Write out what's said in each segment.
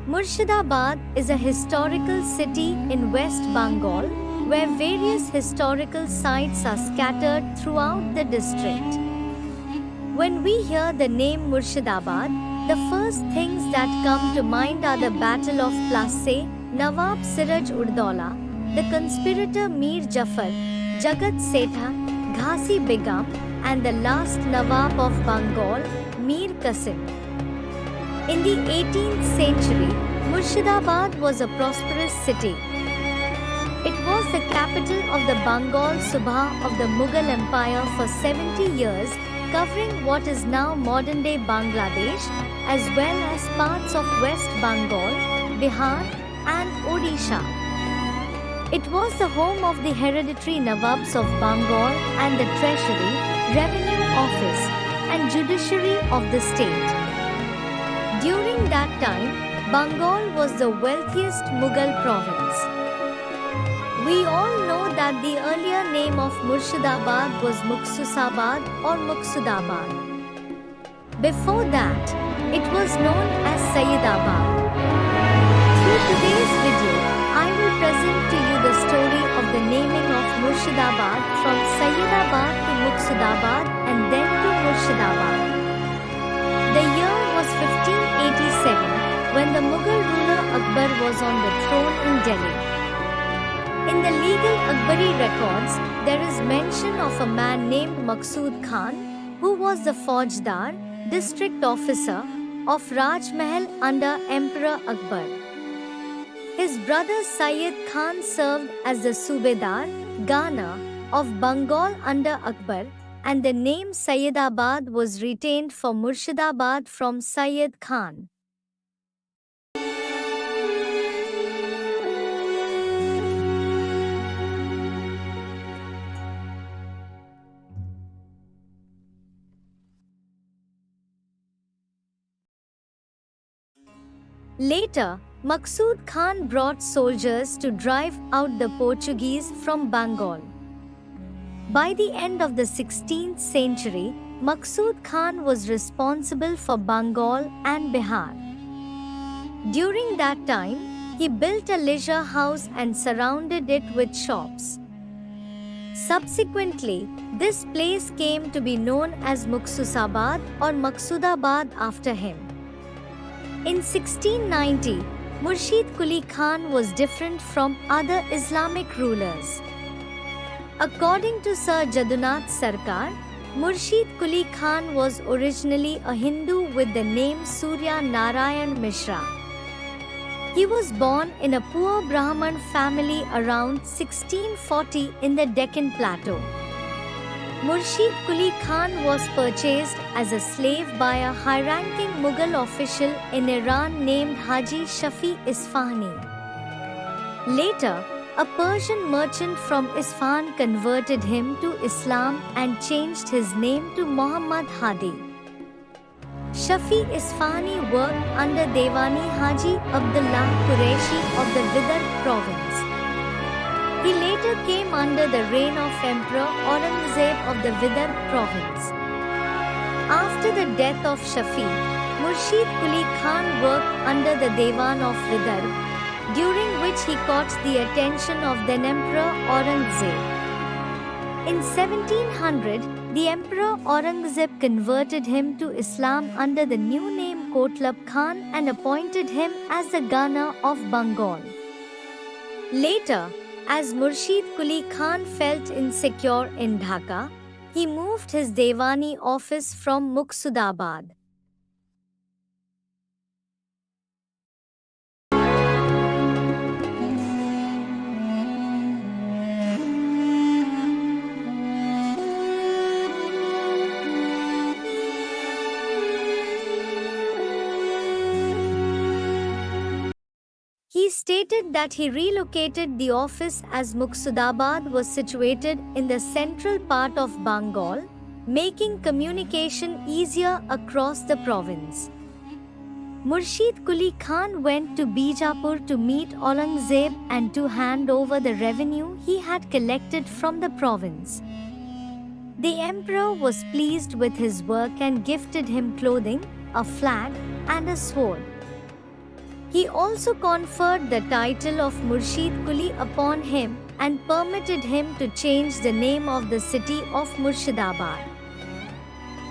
Murshidabad is a historical city in West Bengal where various historical sites are scattered throughout the district. When we hear the name Murshidabad, the first things that come to mind are the Battle of Plassey, Nawab Siraj Uddaula, the conspirator Mir Jafar, Jagat Setha, Ghasi Begum, and the last Nawab of Bengal, Mir Qasim. In the 18th century, Murshidabad was a prosperous city. It was the capital of the Bengal Subah of the Mughal Empire for 70 years, covering what is now modern-day Bangladesh, as well as parts of West Bengal, Bihar, and Odisha. It was the home of the hereditary Nawabs of Bengal and the treasury, revenue office, and judiciary of the state. During that time, Bengal was the wealthiest Mughal province. We all know that the earlier name of Murshidabad was Muksusabad or Muksudabad. Before that, it was known as Sayyidabad. Through today's video, I will present to you the story of the naming of Murshidabad from Sayyidabad to Muksudabad and then to Murshidabad. The year was 1587 when the Mughal ruler Akbar was on the throne in Delhi. In the legal Akbari records, there is mention of a man named Maqsood Khan, who was the Faujdar, district officer, of Raj Mahal under Emperor Akbar. His brother Syed Khan served as the Subedar, Ghana, of Bengal under Akbar, and the name Sayyidabad was retained for Murshidabad from Syed Khan. Later, Maqsood Khan brought soldiers to drive out the Portuguese from Bengal. By the end of the 16th century, Maqsood Khan was responsible for Bengal and Bihar. During that time, he built a leisure house and surrounded it with shops. Subsequently, this place came to be known as Muksusabad or Maksudabad after him. In 1690, Murshid Quli Khan was different from other Islamic rulers. According to Sir Jadunath Sarkar, Murshid Quli Khan was originally a Hindu with the name Surya Narayan Mishra. He was born in a poor Brahman family around 1640 in the Deccan Plateau. Murshid Quli Khan was purchased as a slave by a high-ranking Mughal official in Iran named Haji Shafi Isfahani. Later, a Persian merchant from Isfahan converted him to Islam and changed his name to Muhammad Hadi. Shafi Isfahani worked under Devani Haji Abdullah Qureshi of the Vidarbh province. He later came under the reign of Emperor Aurangzeb of the Vidarbh province. After the death of Shafi, Murshid Quli Khan worked under the Dewan of Vidarbh, during which he caught the attention of then Emperor Aurangzeb. In 1700, the Emperor Aurangzeb converted him to Islam under the new name Kotlab Khan and appointed him as the Governor of Bengal. Later, as Murshid Quli Khan felt insecure in Dhaka, he moved his Devani office from Muksudabad. He stated that he relocated the office as Muksudabad was situated in the central part of Bengal, making communication easier across the province. Murshid Quli Khan went to Bijapur to meet Aurangzeb and to hand over the revenue he had collected from the province. The emperor was pleased with his work and gifted him clothing, a flag, and a sword. He also conferred the title of Murshid Kuli upon him and permitted him to change the name of the city of Murshidabad.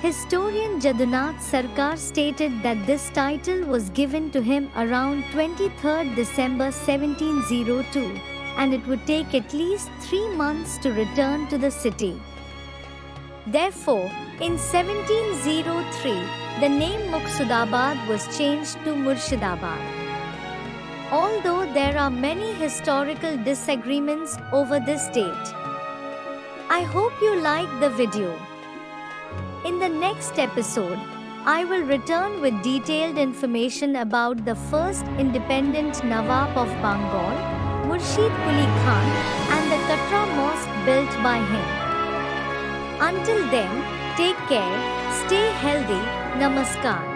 Historian Jadunath Sarkar stated that this title was given to him around 23rd December 1702, and it would take at least 3 months to return to the city. Therefore, in 1703, the name Muqsudabad was changed to Murshidabad. Although there are many historical disagreements over this date. I hope you liked the video. In the next episode, I will return with detailed information about the first independent Nawab of Bengal, Murshid Quli Khan, and the Katra Mosque built by him. Until then, take care, stay healthy, Namaskar.